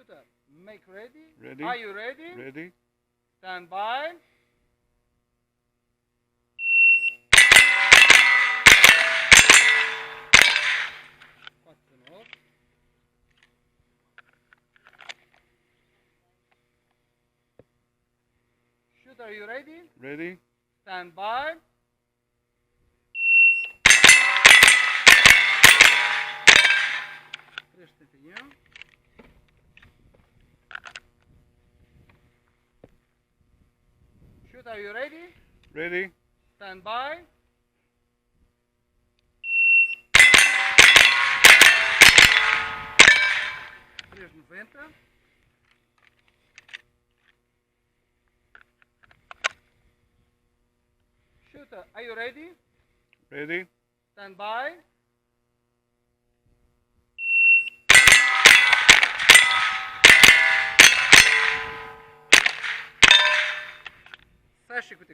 Shooter, make ready. Ready. Are you ready? Ready. Stand by. Shooter, are you ready? Ready. Stand by. Shooter, are you ready? Ready. Stand by. Shooter, are you ready? Ready. Stand by. Саш, écoutez.